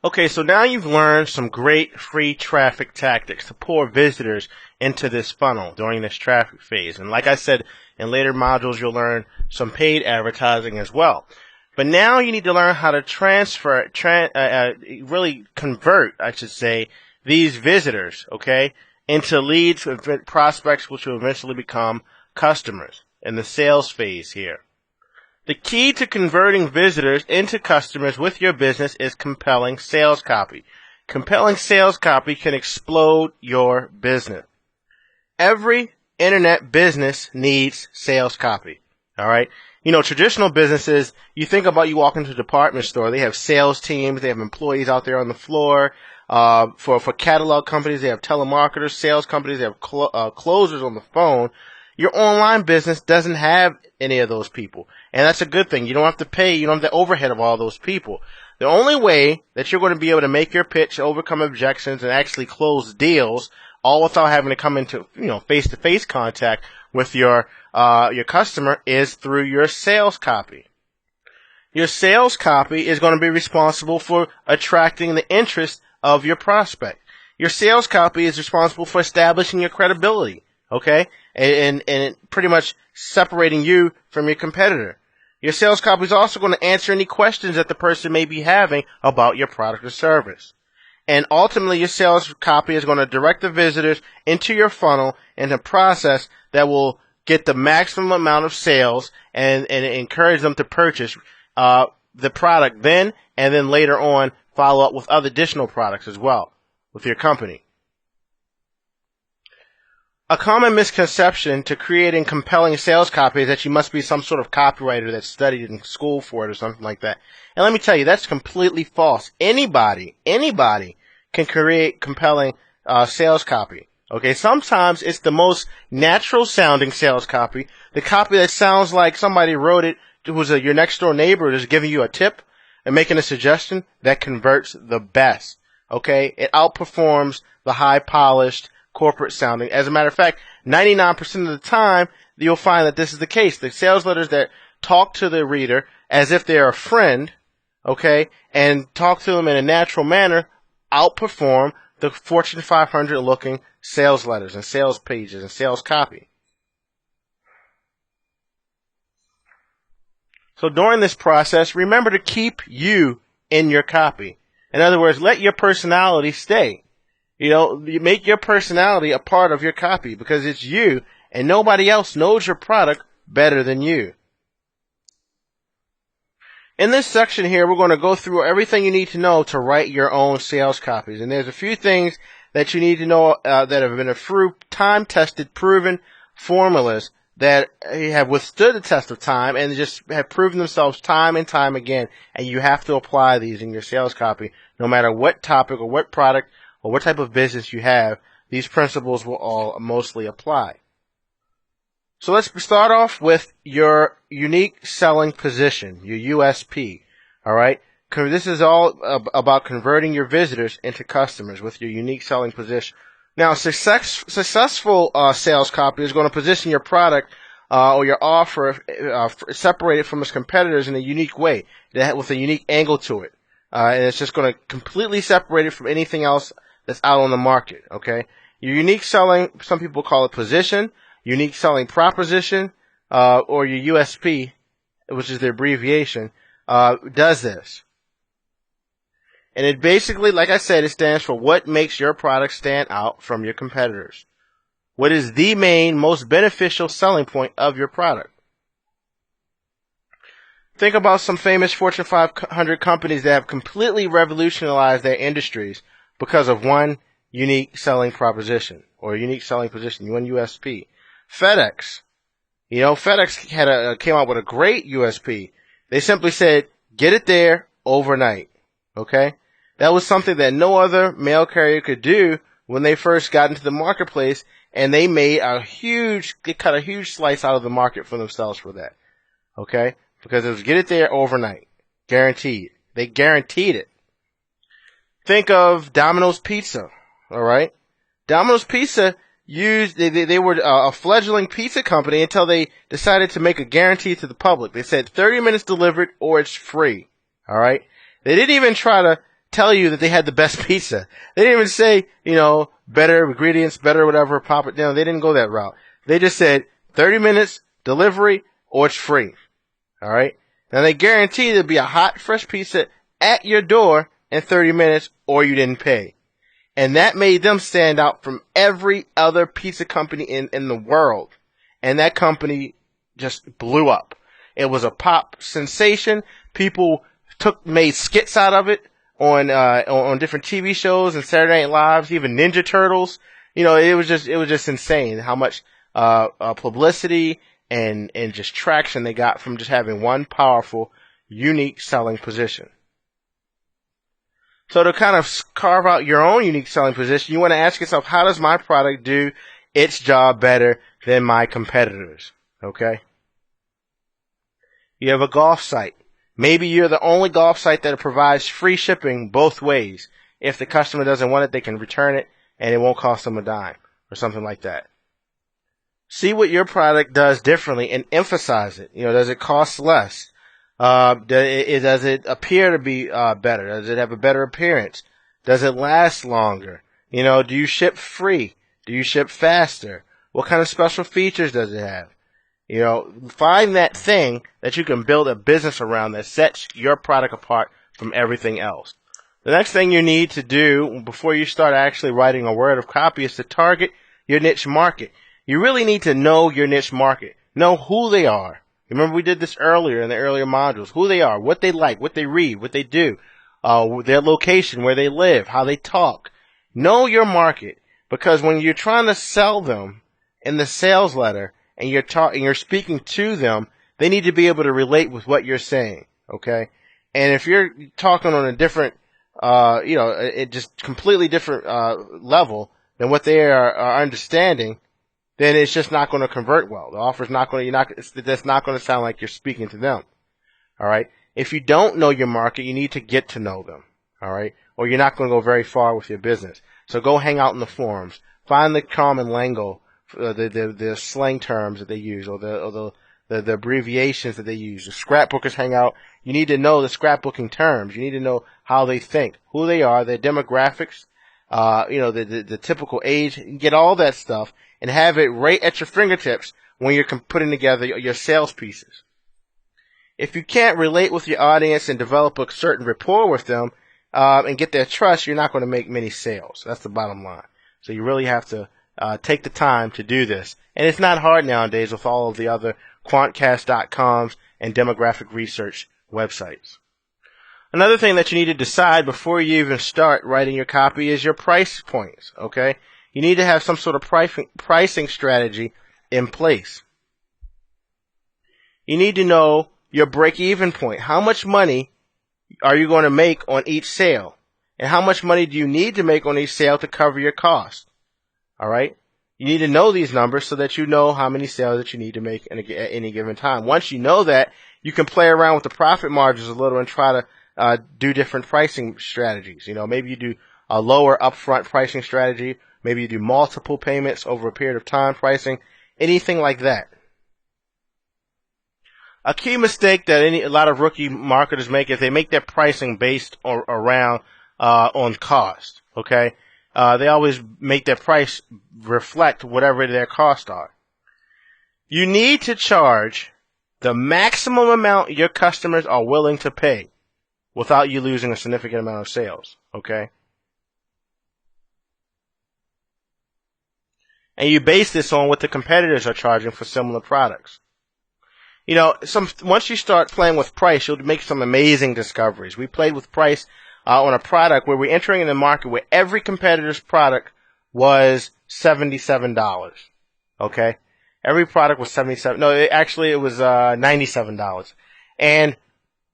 Okay, so now you've learned some great free traffic tactics to pour visitors into this funnel during this traffic phase. And like I said, in later modules, you'll learn some paid advertising as well. But now you need to learn how to really convert, I should say, these visitors, okay, into leads, prospects, which will eventually become customers in the sales phase here. The key to converting visitors into customers with your business is compelling sales copy. Compelling sales copy can explode your business. Every internet business needs sales copy. All right. You know, traditional businesses, you think about, you walk into a department store, they have sales teams, they have employees out there on the floor. For catalog companies, they have telemarketers, sales companies, they have closers on the phone. Your online business doesn't have any of those people. And that's a good thing. You don't have to pay, you don't have the overhead of all those people. The only way that you're going to be able to make your pitch, overcome objections, and actually close deals, all without having to come into, face-to-face contact with your customer, is through your sales copy. Your sales copy is going to be responsible for attracting the interest of your prospect. Your sales copy is responsible for establishing your credibility, okay? And pretty much separating you from your competitor. Your sales copy is also going to answer any questions that the person may be having about your product or service. And ultimately, your sales copy is going to direct the visitors into your funnel in a process that will get the maximum amount of sales and encourage them to purchase the product then, and then later on follow up with other additional products as well with your company. A common misconception to creating compelling sales copy is that you must be some sort of copywriter that studied in school for it or something like that. And let me tell you, that's completely false. Anybody can create compelling sales copy. Okay, sometimes it's the most natural sounding sales copy, the copy that sounds like somebody wrote it, who's your next door neighbor, is giving you a tip and making a suggestion, that converts the best. Okay, it outperforms the high polished corporate sounding. As a matter of fact, 99% of the time, you'll find that this is the case. The sales letters that talk to the reader as if they're a friend, okay, and talk to them in a natural manner, outperform the Fortune 500 looking sales letters and sales pages and sales copy. So during this process, remember to keep you in your copy. In other words, let your personality stay. You make your personality a part of your copy because it's you and nobody else knows your product better than you. In this section here, we're going to go through everything you need to know to write your own sales copies. And there's a few things that you need to know that have been through time-tested, proven formulas that have withstood the test of time and just have proven themselves time and time again. And you have to apply these in your sales copy, no matter what topic or what product or what type of business you have. These principles will all mostly apply. So let's start off with your unique selling position, your USP. All right. This is all about converting your visitors into customers with your unique selling position. Now, successful sales copy is going to position your product or your offer separated from its competitors in a unique way, with a unique angle to it. And it's just going to completely separate it from anything else that's out on the market, okay? Your unique selling, some people call it position, unique selling proposition, or your USP, which is the abbreviation, does this. And it basically, like I said, it stands for what makes your product stand out from your competitors. What is the main, most beneficial selling point of your product? Think about some famous Fortune 500 companies that have completely revolutionized their industries because of one unique selling proposition or unique selling position, one USP. FedEx. FedEx came out with a great USP. They simply said, get it there overnight. Okay? That was something that no other mail carrier could do when they first got into the marketplace, and they cut a huge slice out of the market for themselves for that. Okay? Because it was get it there overnight. Guaranteed. They guaranteed it. Think of Domino's Pizza. Alright? Domino's Pizza they were a fledgling pizza company until they decided to make a guarantee to the public. They said 30 minutes delivered or it's free. Alright? They didn't even try to tell you that they had the best pizza. They didn't even say, better ingredients, better whatever, pop it down. They didn't go that route. They just said 30 minutes, delivery, or it's free. All right? Now they guarantee there'll be a hot, fresh pizza at your door in 30 minutes, or you didn't pay. And that made them stand out from every other pizza company in the world. And that company just blew up. It was a pop sensation. People made skits out of it on different TV shows and Saturday Night Lives, even Ninja Turtles. It was just insane how much publicity and just traction they got from just having one powerful, unique selling position. So to kind of carve out your own unique selling position, you want to ask yourself, how does my product do its job better than my competitors? Okay? You have a golf site. Maybe you're the only golf site that provides free shipping both ways. If the customer doesn't want it, they can return it and it won't cost them a dime or something like that. See what your product does differently and emphasize it. Does it cost less? Does it appear to be better? Does it have a better appearance? Does it last longer? Do you ship free? Do you ship faster? What kind of special features does it have? Find that thing that you can build a business around that sets your product apart from everything else. The next thing you need to do before you start actually writing a word of copy is to target your niche market. You really need to know your niche market. Know who they are. Remember we did this earlier in the earlier modules. Who they are, what they like, what they read, what they do, their location, where they live, how they talk. Know your market, because when you're trying to sell them in the sales letter and you're speaking to them, they need to be able to relate with what you're saying, okay? And if you're talking on a different, just completely different level than what they are understanding, then it's just not going to convert well. The offer's not going to, that's not going to sound like you're speaking to them. All right. If you don't know your market, you need to get to know them. All right. Or you're not going to go very far with your business. So go hang out in the forums. Find the common lingo, the slang terms that they use, or the abbreviations that they use. The scrapbookers hang out. You need to know the scrapbooking terms. You need to know how they think, who they are, their demographics, the typical age. Get all that stuff and have it right at your fingertips when you're putting together your sales pieces. If you can't relate with your audience and develop a certain rapport with them and get their trust, you're not going to make many sales. That's the bottom line. So you really have to take the time to do this. And it's not hard nowadays with all of the other quantcast.coms and demographic research websites. Another thing that you need to decide before you even start writing your copy is your price points, okay? You need to have some sort of pricing strategy in place. You need to know your break-even point. How much money are you going to make on each sale? And how much money do you need to make on each sale to cover your cost? All right? You need to know these numbers so that you know how many sales that you need to make at any given time. Once you know that, you can play around with the profit margins a little and try to do different pricing strategies. Maybe you do a lower upfront pricing strategy. Maybe you do multiple payments over a period of time pricing. Anything like that. A key mistake that a lot of rookie marketers make is they make their pricing based around on cost. Okay, they always make their price reflect whatever their costs are. You need to charge the maximum amount your customers are willing to pay without you losing a significant amount of sales. Okay, and you base this on what the competitors are charging for similar products. Once you start playing with price, you'll make some amazing discoveries. We played with price on a product where we're entering in the market where every competitor's product was $77. Okay? Every product was $77. No, it was $97. And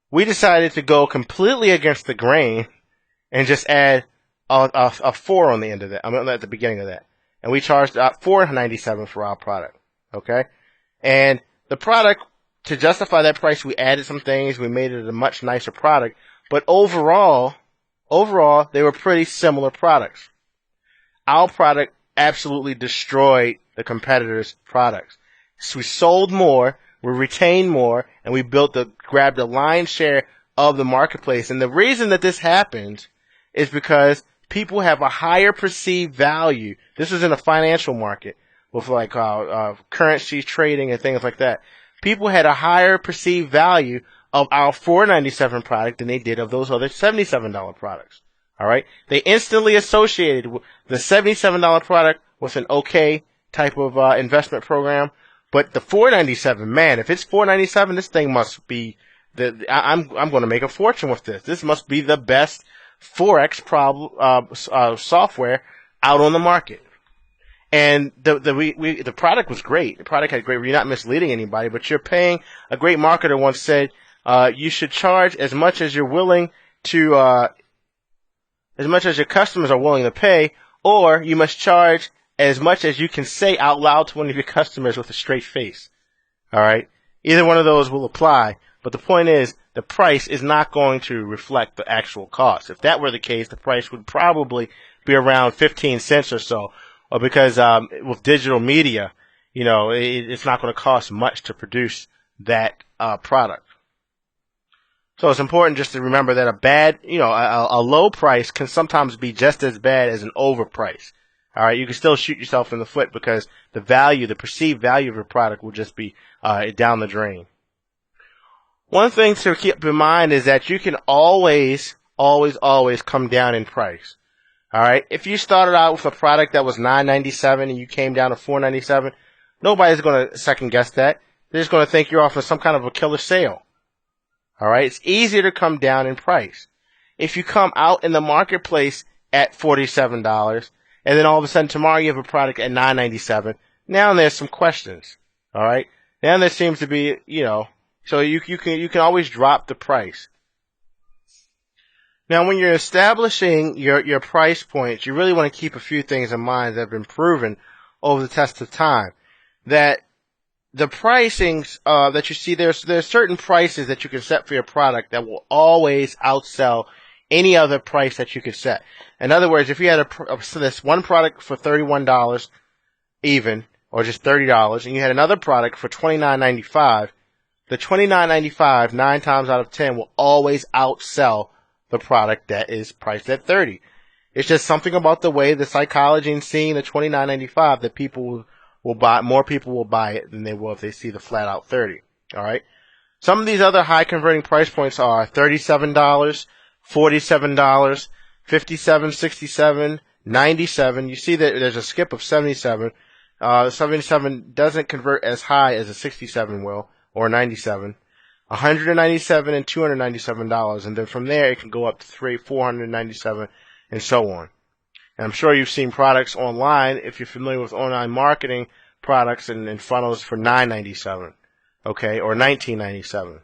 we decided to go completely against the grain and just add a 4 on the end of that. At the beginning of that. And we charged $4.97 for our product. Okay? And the product, to justify that price, we added some things. We made it a much nicer product. But overall, they were pretty similar products. Our product absolutely destroyed the competitors' products. So we sold more, we retained more, and we grabbed a lion's share of the marketplace. And the reason that this happened is because people have a higher perceived value. This is in a financial market with like currency trading and things like that. People had a higher perceived value of our $4.97 product than they did of those other $77 products. All right, they instantly associated the $77 product with an okay type of investment program, but the $4.97, man, if it's $4.97, this thing must be I'm going to make a fortune with this. This must be the best forex software out on the market. And the product was great. The product had great. You're not misleading anybody, but you're paying. A great marketer once said, you should charge as much as you're willing to, as much as your customers are willing to pay, or you must charge as much as you can say out loud to one of your customers with a straight face. All right? Either one of those will apply, but the point is, the price is not going to reflect the actual cost. If that were the case, the price would probably be around 15 cents or so, or because with digital media, it's not going to cost much to produce that product. So it's important just to remember that a low price can sometimes be just as bad as an overprice. All right, you can still shoot yourself in the foot because the perceived value of your product will just be down the drain. One thing to keep in mind is that you can always come down in price. All right, if you started out with a product that was $9.97 and you came down to $4.97, nobody's going to second guess that. They're just going to think you're offering some kind of a killer sale. All right, it's easier to come down in price. If you come out in the marketplace at $47, and then all of a sudden tomorrow you have a product at $9.97, now there's some questions. All right, now there seems to be, so you can always drop the price. Now, when you're establishing your price points, you really want to keep a few things in mind that have been proven over the test of time. That the pricings that you see, there's certain prices that you can set for your product that will always outsell any other price that you could set. In other words, if you had this one product for $31 even, or just $30, and you had another product for $29.95, the $29.95 9 times out of 10 will always outsell the product that is priced at $30. It's just something about the way the psychology and seeing the $29.95 that people will buy. More people will buy it than they will if they see the flat out $30. All right. Some of these other high converting price points are $37, $47, $57, $67, $97. You see that there's a skip of $77. 77 doesn't convert as high as a 67 will, or 97. $197 and $297, and then from there it can go up to $497 and so on. And I'm sure you've seen products online, if you're familiar with online marketing products and funnels, for $997, okay, or $1997.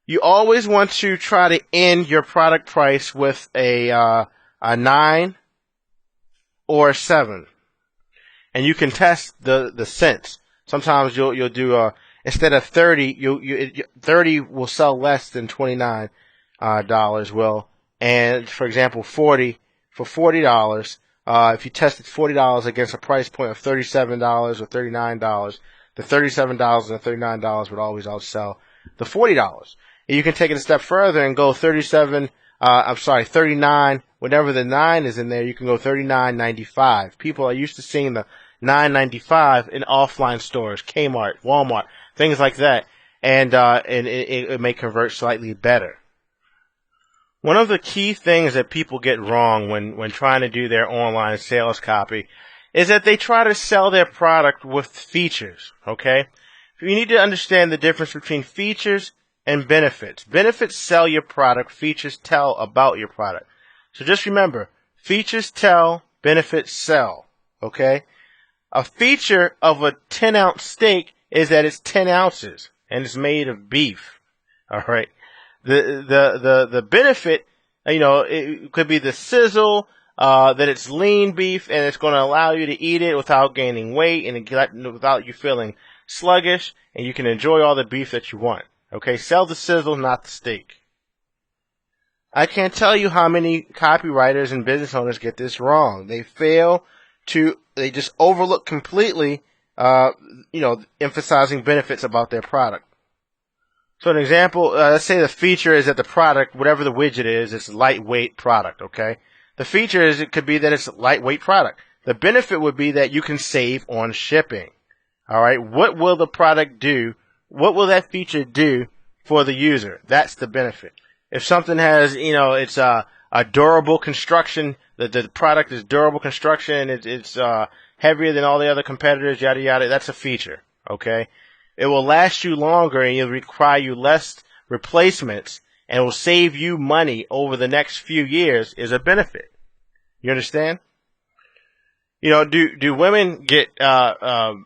You always want to try to end your product price with a 9 or a 7, and you can test the cents. Sometimes you'll do instead of 30, 30 will sell less than $29 will. And for example, 40 for $40. If you tested $40 against a price point of $37 or $39, the $37 and the $39 would always outsell the $40. And you can take it a step further and go 39. Whenever the 9 is in there, you can go $39.95. People are used to seeing the $9.95 in offline stores, Kmart, Walmart, things like that, and it may convert slightly better. One of the key things that people get wrong when trying to do their online sales copy is that they try to sell their product with features, okay? You need to understand the difference between features and benefits. Benefits sell your product, features tell about your product. So just remember, features tell, benefits sell, okay? A feature of a 10-ounce steak is that it's 10 ounces and it's made of beef. All right. The benefit, it could be the sizzle, that it's lean beef and it's going to allow you to eat it without gaining weight and without you feeling sluggish, and you can enjoy all the beef that you want. Okay. Sell the sizzle, not the steak. I can't tell you how many copywriters and business owners get this wrong. They just overlook completely, emphasizing benefits about their product. So an example, let's say the feature is that the product, whatever the widget is, it's a lightweight product, okay? The feature is it could be that it's a lightweight product. The benefit would be that you can save on shipping. All right, what will the product do? What will that feature do for the user? That's the benefit. If something has, it's a durable construction, the product is durable construction, it's heavier than all the other competitors, yada yada, that's a feature, okay? It will last you longer and it'll require you less replacements and will save you money over the next few years is a benefit. You understand? Do women get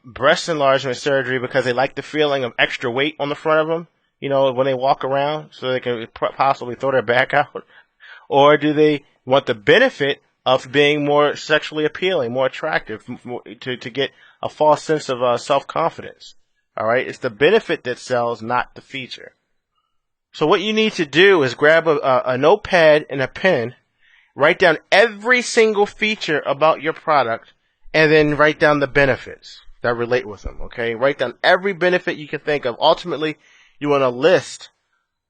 breast enlargement surgery because they like the feeling of extra weight on the front of them, when they walk around so they can possibly throw their back out? Or do they want the benefit of being more sexually appealing, more attractive, to get a false sense of self-confidence? All right, it's the benefit that sells, not the feature. So what you need to do is grab a notepad and a pen, write down every single feature about your product, and then write down the benefits that relate with them, okay? Write down every benefit you can think of. Ultimately, you want a list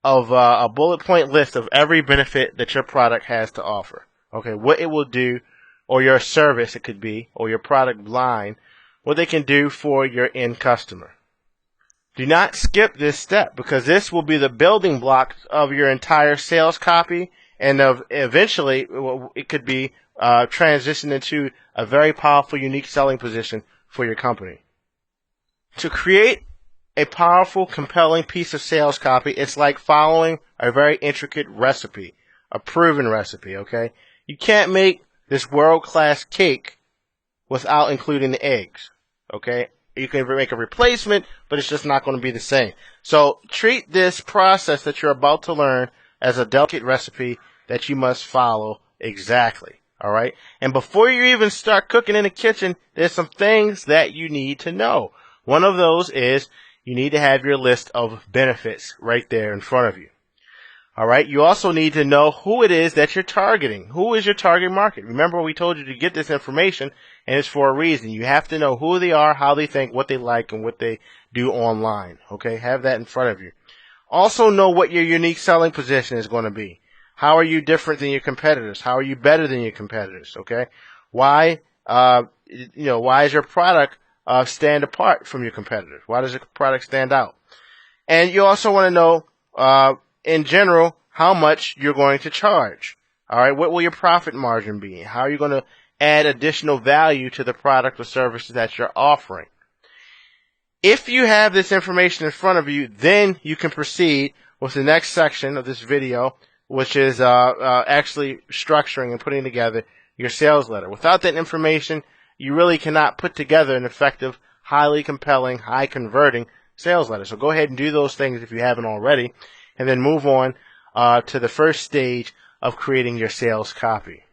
of a bullet point list of every benefit that your product has to offer, okay? What it will do, or your service it could be, or your product line, what they can do for your end customer. Do not skip this step because this will be the building blocks of your entire sales copy, and eventually it could be transitioned into a very powerful, unique selling position for your company. To create a powerful, compelling piece of sales copy, it's like following a very intricate recipe, a proven recipe, okay? You can't make this world-class cake without including the eggs, okay? You can make a replacement, but it's just not going to be the same. So treat this process that you're about to learn as a delicate recipe that you must follow exactly. All right? And before you even start cooking in the kitchen, there's some things that you need to know. One of those is you need to have your list of benefits right there in front of you. All right? You also need to know who it is that you're targeting. Who is your target market? Remember, we told you to get this information, and it's for a reason. You have to know who they are, how they think, what they like, and what they do online. Okay? Have that in front of you. Also know what your unique selling position is going to be. How are you different than your competitors? How are you better than your competitors? Okay? Why does your product stand apart from your competitors? Why does your product stand out? And you also want to know, in general, how much you're going to charge. All right? What will your profit margin be? How are you going to add additional value to the product or services that you're offering? If you have this information in front of you, then you can proceed with the next section of this video, which is actually structuring and putting together your sales letter. Without that information, you really cannot put together an effective, highly compelling, high converting sales letter. So go ahead and do those things if you haven't already, and then move on to the first stage of creating your sales copy.